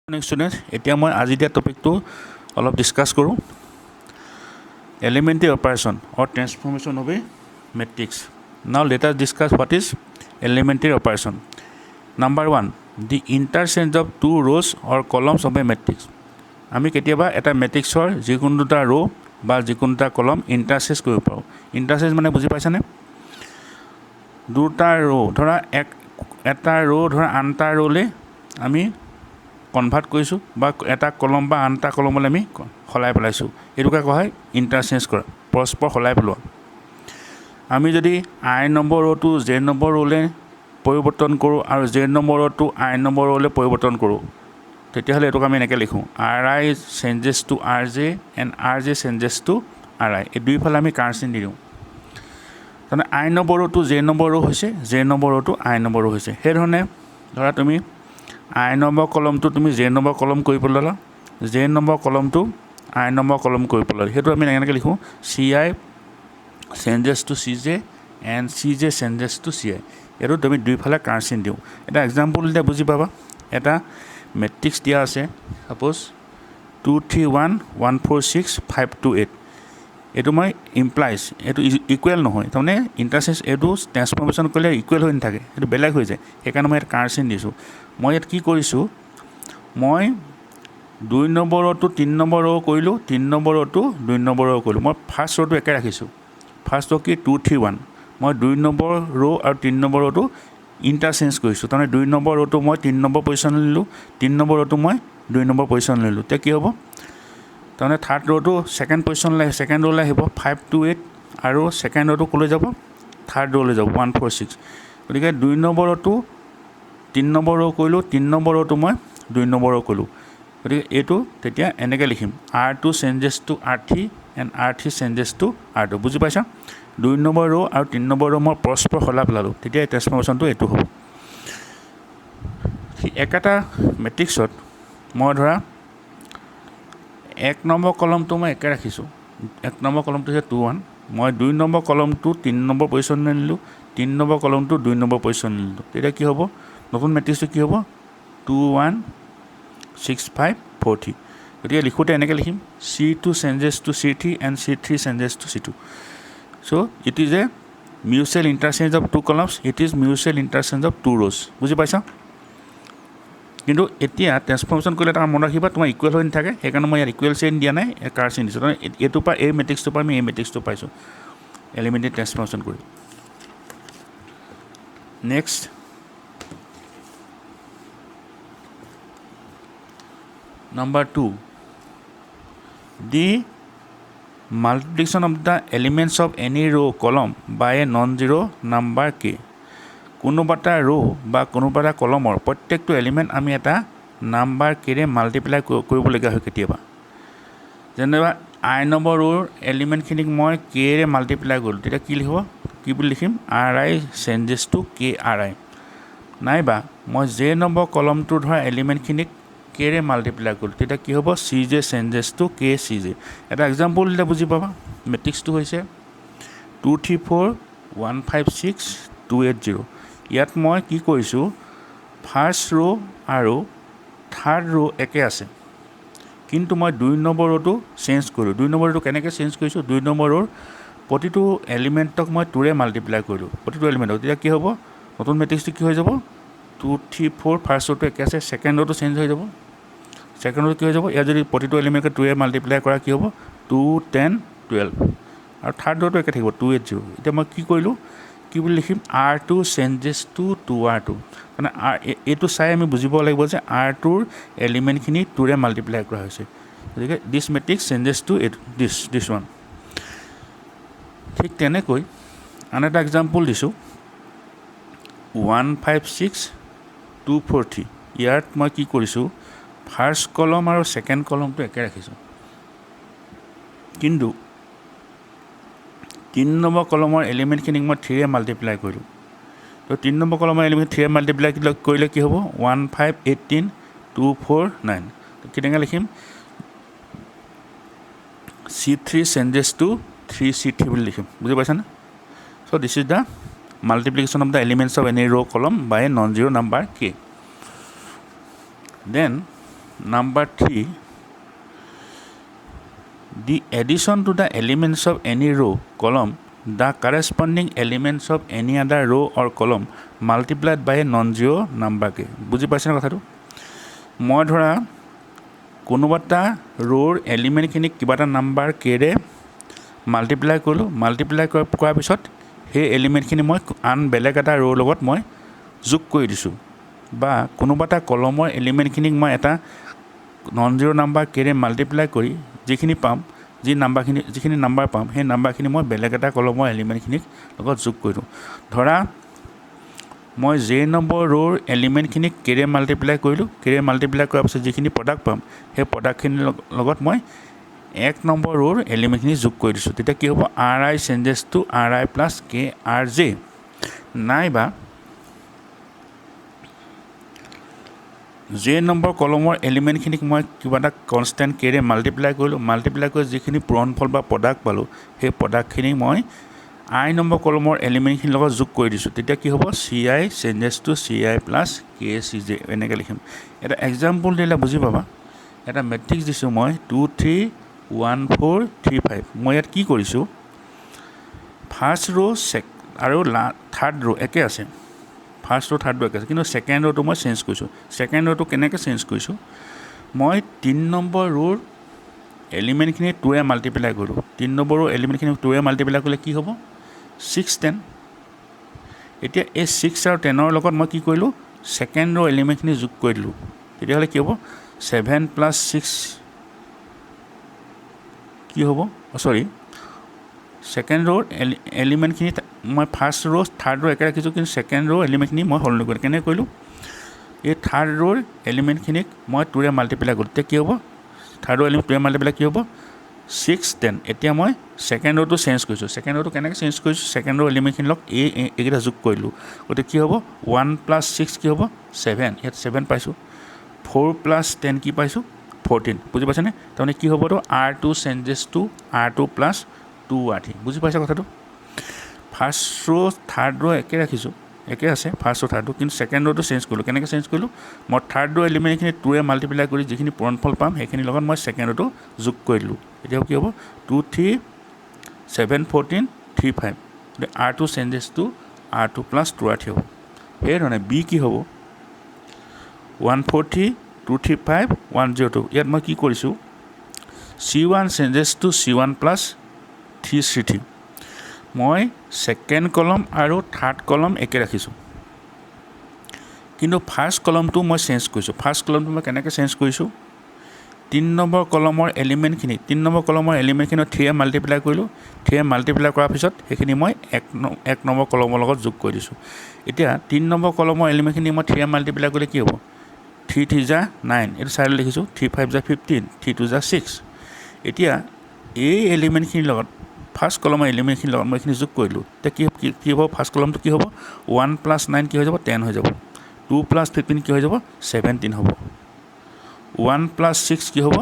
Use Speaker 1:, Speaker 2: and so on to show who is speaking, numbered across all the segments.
Speaker 1: Next students, এতিয়া মই আজি দিয়া টপিকটো অলপ ডিসকাস কৰোঁ elementary operation or transformation of a matrix. Now let us discuss what is elementary operation. Number 1, the interchange of two rows or columns of a matrix. আমি কেতিয়াবা এটা মেট্ৰিক্সৰ যিকোনো দুটা ৰো বা যিকোনো দুটা কলম ইন্টাৰচেঞ্জ কৰিব পাৰোঁ ইন্টাৰচেঞ্জ মানে বুজি পাইছানে দুটা ৰো ধৰা এটা ৰো ধৰা আনটা ৰোলে আমি কনভাৰ্ট কৰিছোঁ বা এটা কলম বা আনটা কলমলৈ আমি সলাই পেলাইছোঁ এইটোকে কোৱা হয় ইণ্টাৰচেঞ্জ কৰা পৰস্পৰ সলাই পেলোৱা আমি যদি আই নম্বৰ ৰ'টো জে নম্বৰ ৰ'লৈ পৰিৱৰ্তন কৰোঁ আৰু জে নম্বৰ ৰ'টো আই নম্বৰ ৰ'লৈ পৰিৱৰ্তন কৰোঁ তেতিয়াহ'লে এইটোক আমি এনেকৈ লিখোঁ R I changes to R J and R J changes to R I এই দুইফালে আমি কাৰেঞ্চি দি দিওঁ তাৰমানে আই নম্বৰ ৰ'টো জে নম্বৰ ৰ' হৈছে জে নম্বৰ ৰ'টো আই নম্বৰ ৰ' হৈছে সেইধৰণে ধৰা তুমি আই নম্বৰ কলমটো তুমি জে নম্বৰ কলম কৰি পেলালা জে নম্বৰ কলমটো আই নম্বৰ কলম কৰি পেলালা সেইটো আমি এনেকৈ লিখোঁ C I changes to C J and C J changes to C I এইটো তুমি দুইফালে কাৰেঞ্চি দিওঁ এটা এক্সাম্পল দিলে বুজি পাবা এটা মেট্ৰিক্স দিয়া আছে সাপ'জ 2 3 1 1 4 6 5 2 8 এইটো মই ইমপ্লাইজ এইটো ইকুৱেল নহয় তাৰমানে ইণ্টাৰচেঞ্জ এইটো ট্ৰেন্সফৰ্মেশ্যন কৰিলে ইকুৱেল হৈ নাথাকে এইটো বেলেগ হৈ যায় সেইকাৰণে মই ইয়াত কাৰেঞ্চি দিছোঁ মই ইয়াত কি কৰিছোঁ মই 2 নম্বৰ ৰ'টো 3 নম্বৰ ৰ' কৰিলোঁ 3 নম্বৰ ৰ'টো 2 নম্বৰ ৰ' কৰিলোঁ মই ফাৰ্ষ্ট ৰ'টো একে ৰাখিছোঁ ফাৰ্ষ্ট ৰ' কি 2 3 1 মই 2 নম্বৰ ৰ' আৰু 3 নম্বৰ ৰ'টো ইণ্টাৰচেঞ্জ কৰিছোঁ তাৰমানে 2 নম্বৰ ৰ'টো মই 3 নম্বৰ পজিশ্যন লিলোঁ 3 নম্বৰ ৰ'টো মই 2 নম্বৰ পজিশ্যন লিলোঁ তেতিয়া কি হ'ব তাৰমানে থাৰ্ড ৰ'টো ছেকেণ্ড পজিশ্যনলৈ ছেকেণ্ড ৰ'লৈ আহিব 5 2 8 আৰু ছেকেণ্ড ৰ'টো ক'লৈ যাব থাৰ্ড ৰ'লৈ যাব 1 4 6 গতিকে 2 নম্বৰ ৰ'টো 3 নম্বৰ ৰ' কৰিলোঁ 3 নম্বৰ ৰ'টো মই 2 নম্বৰ ৰ' কৰিলোঁ গতিকে এইটো তেতিয়া এনেকৈ লিখিম R2 changes to R3 and R3 changes to R2 বুজি পাইছা 2 নম্বৰ ৰ' আৰু 3 নম্বৰ ৰ' মই পৰস্পৰ সলাই পেলালোঁ তেতিয়া এই ট্ৰেন্সফৰ্মেশ্যনটো এইটো হ'ব একেটা মেট্ৰিক্সত মই ধৰা 1 নম্বৰ কলমটো মই একে ৰাখিছোঁ 1 নম্বৰ কলমটো হৈছে 2 1 মই 2 নম্বৰ কলমটো 3 নম্বৰ পজিশ্যনলৈ নিলোঁ 3 নম্বৰ কলমটো 2 নম্বৰ পজিশ্যনলৈ নিলোঁ তেতিয়া কি হ'ব নতুন মেট্ৰিক্সটো কি হ'ব 2 1 6 5 4 3 গতিকে লিখোঁতে এনেকৈ লিখিম C2 changes to C3 and C3 changes to C2 so' it is a mutual interchange of two columns it is mutual interchange of two rows বুজি পাইছা কিন্তু এতিয়া ট্ৰেন্সফৰ্মেশ্যন কৰিলে তাৰ মনত ৰাখিবা তোমাৰ ইকুৱেল হৈ নাথাকে সেইকাৰণে মই ইয়াত ইকুৱেল চেইন দিয়া নাই কাৰ চেইন দিছোঁ তাৰমানে এইটোৰ পৰা এই মেট্ৰিক্সটোৰ পৰা আমি এই মেট্ৰিক্সটো পাইছোঁ এলিমেণ্টেৰী ট্ৰেন্সফৰ্মেশ্যন কৰি next Number 2, the multiplication of the elements of any row column by a non-zero number k. কোনোবাটা ৰো বা কোনোবাটা কলমৰ প্ৰত্যেকটো এলিমেণ্ট আমি এটা নাম্বাৰ কেৰে মাল্টিপ্লাই কৰিবলগীয়া হয় কেতিয়াবা যেনেবা আই নম্বৰ ৰোৰ এলিমেণ্টখিনিক মই কেৰে মাল্টিপ্লাই কৰিলোঁ তেতিয়া কি লিখিব কি বুলি লিখিম R I changes to K R I নাইবা মই জে নম্বৰ কলমটোৰ ধৰা এলিমেণ্টখিনিক কেৰে মাল্টিপ্লাই কৰিলোঁ তেতিয়া কি হ'ব C J changes to K c J এটা এক্সাম্পল দিলে বুজি পাবা মেট্ৰিক্সটো হৈছে 2 3 4 1 5 6 2 8 0 ইয়াত মই কি কৰিছোঁ ফাৰ্ষ্ট ৰ' আৰু থাৰ্ড ৰ' একে আছে কিন্তু মই 2 নম্বৰ ৰ'টো চেঞ্জ কৰিলোঁ 2 নম্বৰ ৰ'টো কেনেকৈ চেঞ্জ কৰিছোঁ 2 নম্বৰ ৰৰ প্ৰতিটো এলিমেণ্টক মই 2ৰে মাল্টিপ্লাই কৰিলোঁ প্ৰতিটো এলিমেণ্টক তেতিয়া কি হ'ব নতুন মেট্ৰিক্সটো কি হৈ যাব 2 3 4 ফাৰ্ষ্ট ৰ'টো একে আছে ছেকেণ্ড ৰ'টো চেঞ্জ হৈ যাব ছেকেণ্ড ৰ'টো কি হৈ যাব ইয়াত যদি প্ৰতিটো এলিমেণ্টকে 2ৰে মাল্টিপ্লাই কৰা কি হ'ব 2 10 12 আৰু থাৰ্ড ৰ'টো একে থাকিব 2 8 0 এতিয়া মই কি কৰিলোঁ কি বুলি লিখিম R2 চেঞ্জেছ টু 2R2 মানে এইটো চাই আমি বুজিব লাগিব যে R2ৰ এলিমেণ্টখিনি 2ৰে মাল্টিপ্লাই কৰা হৈছে গতিকে this matrix changes to this one ঠিক তেনেকৈ আন এটা এক্সাম্পল দিছোঁ 1 5 6 2 4 3 ইয়াত মই কি কৰিছোঁ ফাৰ্ষ্ট কলম আৰু ছেকেণ্ড কলমটো একে ৰাখিছোঁ কিন্তু 3 নম্বৰ কলমৰ এলিমেণ্টখিনিক মই 3ৰে মাল্টিপ্লাই কৰিলোঁ তো 3 নম্বৰ কলমৰ এলিমেণ্ট 3ৰে মাল্টিপ্লাই কৰিলে কি হ'ব 1 5 18 2 4 9 কেনেকৈ লিখিম C3 চেঞ্জেছ টু 3C3 বুলি লিখিম বুজি পাইছানে so' this is the multiplication of the elements of any row' column by a non zero' number k then Number 3, the addition to the elements of any row column the corresponding elements of any other row or column multiplied by a non-zero number কে বুজি পাইছেনে কথাটো মই ধৰা কোনোবাটা ৰোৰ এলিমেণ্টখিনি কিবা এটা number কেৰে multiply কৰিলোঁ multiply কৰাৰ পিছত সেই এলিমেণ্টখিনি মই আন বেলেগ এটা ৰোৰ লগত মই যোগ কৰি দিছোঁ বা কোনোবাটা কলমৰ এলিমেণ্টখিনিক মই এটা নন জিৰ' নাম্বাৰ কেৰে মাল্টিপ্লাই কৰি যিখিনি পাম যিখিনি নাম্বাৰ পাম সেই নাম্বাৰখিনি মই বেলেগ এটা কলমৰ এলিমেণ্টখিনিক লগত যোগ কৰি দিওঁ ধৰা মই যে নম্বৰ ৰোৰ এলিমেণ্টখিনিক কেৰে মাল্টিপ্লাই কৰিলোঁ কেৰে মাল্টিপ্লাই কৰাৰ পিছত যিখিনি প্ৰডাক্ট পাম সেই প্ৰডাক্টখিনিৰ লগত মই 1 নম্বৰ ৰোৰ এলিমেণ্টখিনি যোগ কৰি দিছোঁ তেতিয়া কি হ'ব ri changes to ri plus k r j নাইবা যে নম্বৰ কলমৰ এলিমেণ্টখিনিক মই কিবা এটা কনষ্টেণ্ট কেৰে মাল্টিপ্লাই কৰিলোঁ মাল্টিপ্লাই কৰি যিখিনি পূৰণফল বা প্ৰডাক্ট পালোঁ সেই প্ৰডাক্টখিনি মই i নম্বৰ কলমৰ এলিমেণ্টখিনিৰ লগত যোগ কৰি দিছোঁ তেতিয়া কি হ'ব ci changes to ci plus k c j এনেকৈ লিখিম এটা এক্সাম্পল দিলে বুজি পাবা এটা মেট্ৰিক্স দিছোঁ মই 2 3 1 4 3 5 মই ইয়াত কি কৰিছোঁ ফাৰ্ষ্ট ৰ' আৰু থাৰ্ড ৰ' একে আছে ফাৰ্ষ্ট ৰ' থাৰ্ড ৰ' একে আছে কিন্তু ছেকেণ্ড ৰ'টো মই চেঞ্জ কৰিছোঁ ছেকেণ্ড ৰ'টো কেনেকৈ চেঞ্জ কৰিছোঁ মই 3 নম্বৰ ৰোৰ এলিমেণ্টখিনি 2 মাল্টিপ্লাই কৰিলোঁ 3 নম্বৰ ৰ' এলিমেণ্টখিনি 2 মাল্টিপ্লাই কৰিলে কি হ'ব 6 10 এতিয়া এই 6 আৰু 10ৰ লগত মই কি কৰিলোঁ ছেকেণ্ড ৰ' এলিমেণ্টখিনি যোগ কৰি দিলোঁ তেতিয়াহ'লে কি হ'ব 7 প্লাছ 6 কি হ'ব সৰি ছেকেণ্ড ৰ' এলিমেণ্টখিনি মই ফাৰ্ষ্ট ৰ' থাৰ্ড ৰ' একে ৰাখিছোঁ কিন্তু ছেকেণ্ড ৰ' এলিমেণ্টখিনি মই সলনি কৰিলোঁ কেনেকৈ কৰিলোঁ এই থাৰ্ড ৰ' এলিমেণ্টখিনিক মই 2 মাল্টিপ্লাই কৰিলোঁ তেতিয়া কি হ'ব থাৰ্ড ৰ' এলিমেণ্ট 2 মাল্টিপ্লাই কি হ'ব 6 10 এতিয়া মই ছেকেণ্ড ৰ'টো চেঞ্জ কৰিছোঁ ছেকেণ্ড ৰ'টো কেনেকৈ চেঞ্জ কৰিছোঁ ছেকেণ্ড ৰ' এলিমেণ্টখিনিৰ লগত এইকেইটা যোগ কৰিলোঁ গতিকে কি হ'ব 1 প্লাছ 6 কি হ'ব 7 ইয়াত 7 পাইছোঁ 4 প্লাছ 10 কি পাইছোঁ 14 বুজি পাইছেনে তাৰমানে কি হ'বতো r2 changes to r2 plus 2r3 বুজি পাইছা কথাটো ফাৰ্ষ্ট ৰ' থাৰ্ড ৰ' একে ৰাখিছোঁ একে আছে ফাৰ্ষ্ট ৰ' থাৰ্ড ৰ' কিন্তু ছেকেণ্ড ৰ'টো চেঞ্জ কৰিলোঁ কেনেকৈ চেঞ্জ কৰিলোঁ মই থাৰ্ড ৰ' এলিমেণ্টখিনি 2 মাল্টিপ্লাই কৰি যিখিনি পূৰণফল পাম সেইখিনিৰ লগত মই ছেকেণ্ড ৰ'টো যোগ কৰি দিলোঁ এতিয়া কি হ'ব 2 3 7 14 3 5 গতিকে r2 changes to r2 plus 2r3 হ'ব সেইধৰণে b কি হ'ব 143 235 102 ইয়াত মই কি কৰিছোঁ c1 changes two c1 plus 333 মই ছেকেণ্ড কলম আৰু থাৰ্ড কলম একে ৰাখিছোঁ কিন্তু ফাৰ্ষ্ট কলমটো মই চেঞ্জ কৰিছোঁ ফাৰ্ষ্ট কলমটো মই কেনেকৈ চেঞ্জ কৰিছোঁ 3 নম্বৰ কলমৰ এলিমেণ্টখিনি 3 নম্বৰ কলমৰ এলিমেণ্টখিনি 3 মাল্টিপ্লাই কৰিলোঁ 3 মাল্টিপ্লাই কৰাৰ পিছত সেইখিনি মই 1 নম্বৰ কলমৰ লগত যোগ কৰি দিছোঁ এতিয়া 3 নম্বৰ কলমৰ এলিমেণ্টখিনি মই 3 মাল্টিপ্লাই কৰিলে কি হ'ব 3 3 যা 9 এইটো চাইডত লিখিছোঁ 3 5 যা 15 3 2 যা 6 এতিয়া এই এলিমেণ্টখিনিৰ লগত ফাৰ্ষ্ট কলমৰ এলিমেণ্টখিনিৰ লগত মই এইখিনি যোগ কৰিলোঁ এতিয়া কি হ'ব ফাৰ্ষ্ট কলমটো কি হ'ব 1 প্লাছ 9 কি হৈ যাব 10 হৈ যাব 2 প্লাছ 15 কি হৈ যাব 17 হ'ব 1 প্লাছ 6 কি হ'ব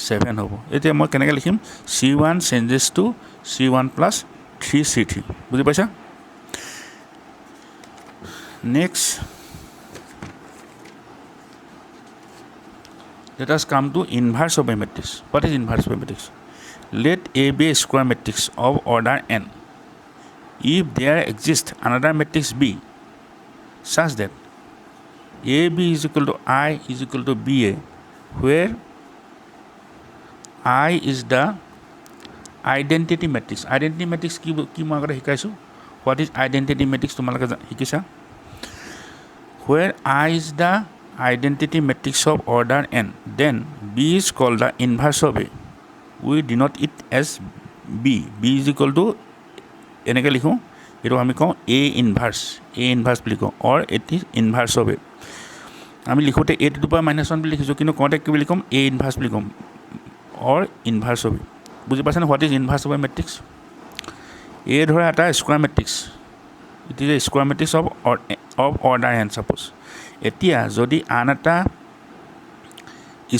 Speaker 1: 7 হ'ব এতিয়া মই কেনেকৈ লিখিম c1 changes two c1 plus 3c3 বুজি পাইছা next let us come to inverse of a matrix what is inverse of a matrix let A be a square matrix of order n if there exists another matrix B such that AB is equal to I is equal to BA where I is the identity matrix কি মই আগতে শিকাইছোঁ what is identity matrix তোমালোকে শিকিছা where I is the identity matrix of order n then B is called the inverse of A we denote it as B is equal to এনেকৈ লিখোঁ এইটো আমি কওঁ A inverse বুলি কওঁ or it is inverse of A আমি লিখোঁতে a to the power -1 বুলি লিখিছোঁ কিন্তু কওঁতে কি বুলি ক'ম A inverse বুলি ক'ম or inverse of A বুজি পাইছেনে what is inverse of a matrix A ধৰা এটা square matrix it is a square matrix of order n suppose এতিয়া যদি আন এটা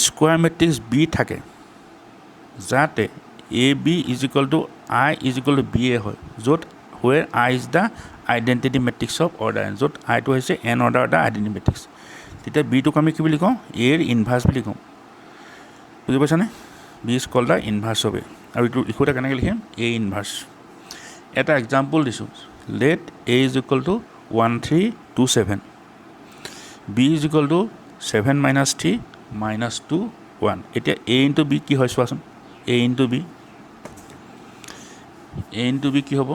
Speaker 1: স্কোৱাৰ মেট্ৰিক্স B থাকে যাতে AB is equal to I is equal to BA হয় য'ত where I is the identity matrix of order n য'ত I টো হৈছে n order এটা identity matrix তেতিয়া বিটোক আমি কি বুলি কওঁ এৰ ইনভাৰ্চ বুলি কওঁ বুজি পাইছানে b is called the inverse of a আৰু এইটো লিখোঁতে কেনেকৈ লিখিম এ ইনভাৰ্চ এটা এক্সাম্পল দিছোঁ let a is equal to 1327 b is equal to 7 - 3 - 2 1 এতিয়া এ ইনটু বি কি হয় চোৱাচোন এ ইনটু বি কি হ'ব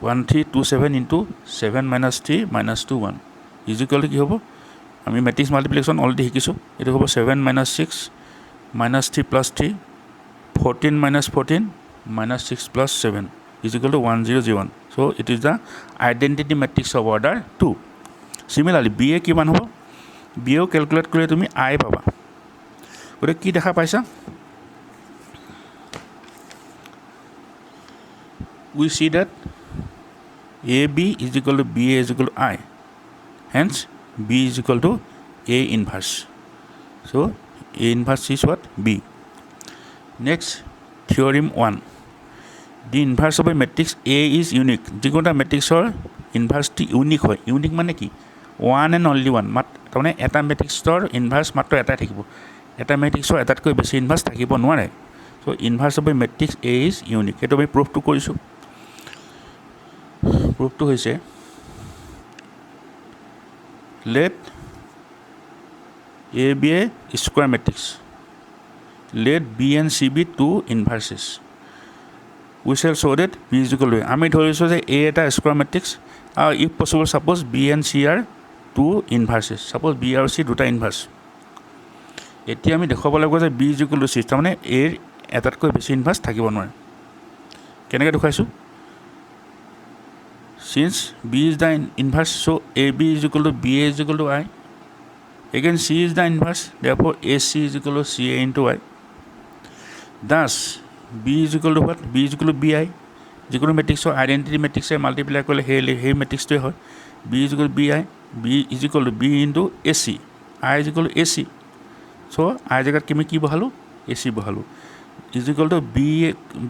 Speaker 1: 1327 ইনটু 7 - 3 - 2 1 ইজ ইকুৱেল টু কি হ'ব আমি মেট্ৰিক্স মাল্টিপ্লিকেশ্যন অলৰেডি শিকিছোঁ এইটো হ'ব 7 - 6 - 3 + 3 14 - 14 - 6 + 7 is equal to 1001 so it is the identity matrix of order 2 similarly b a কিমান হ'ব b ও ক্যালকুলেট কৰিলে তুমি i পাবা গতে কি দেখা পাইছা we see that ab is equal to ba is equal to I hence b is equal to a inverse so a inverse is what b next theorem 1 the inverse of a matrix A is unique যিকোনো এটা মেট্ৰিক্সৰ ইনভাৰ্সটি unique হয় unique মানে কি one and only one তাৰমানে এটা মেট্ৰিক্সৰ ইনভাৰ্স মাত্ৰ এটাই থাকিব এটা মেট্ৰিক্সৰ এটাতকৈ বেছি ইনভাৰ্স থাকিব নোৱাৰে so' inverse of a matrix a is unique সেইটো আমি প্ৰুফটো কৰিছোঁ প্ৰুফটো হৈছে let a be a square matrix let b and c be two inverses we shall show that b is equal to আমি ধৰিছোঁ যে a এটা স্কোৱাৰ মেট্ৰিক্স আৰু if possible suppose b and c are two inverses suppose b আৰু c দুটা ইনভাৰ্স এতিয়া আমি দেখুৱাব লাগিব যে b is equal to c তাৰমানে a ৰ এটাতকৈ বেছি ইনভাৰ্স থাকিব নোৱাৰে কেনেকৈ দেখুৱাইছোঁ since b is the inverse so ab is equal to ba is equal to I again c is the inverse therefore ac is equal to ca into I thus b is equal to what b is equal to bi যিকোনো মেট্ৰিক্সৰ identity মেট্ৰিক্সে multiply কৰিলে সেই মেট্ৰিক্সটোৱে হয় b is equal to bi b is equal to b into ac I is equal to ac so I জেগাত আমি কি বহালোঁ ac বহালোঁ is equal to b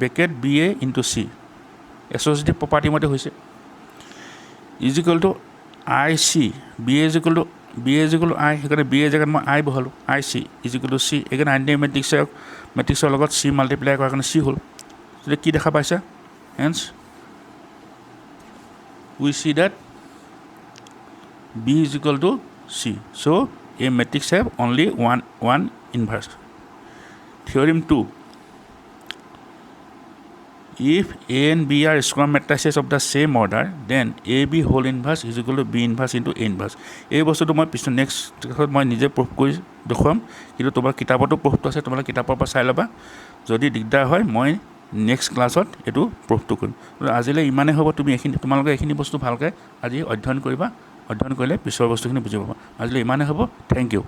Speaker 1: bracket ba into c associative property মতে হৈছে is equal to ic b is equal to I সেইকাৰণে b এর জেগাত মই I বহালোঁ ic is equal to c again identity মেট্ৰিক্সৰ লগত c মাল্টিপ্লাই কৰাৰ কাৰণে c হ'ল তেতিয়া কি দেখা পাইছা hence we see that b is equal to c so a matrix have only one inverse theorem 2 if a and b are square matrices of the same order then ab whole inverse is equal to b inverse into a inverse এই বস্তুটো মই পিছত next ক্লাছত মই নিজে proof কৰি দেখুৱাম কিন্তু তোমাৰ কিতাপতো প্ৰুফটো আছে তোমালোকে কিতাপৰ পৰা চাই ল'বা যদি দিগদাৰ হয় মই নেক্সট ক্লাছত এইটো প্ৰুফটো কৰিম আজিলৈ ইমানেই হ'ব তুমি তোমালোকে এইখিনি বস্তু ভালকৈ আজি অধ্যয়ন কৰিবা অধ্যয়ন কৰিলে পিছৰ বস্তুখিনি বুজি পাবা আজিলৈ ইমানেই হ'ব থেংক ইউ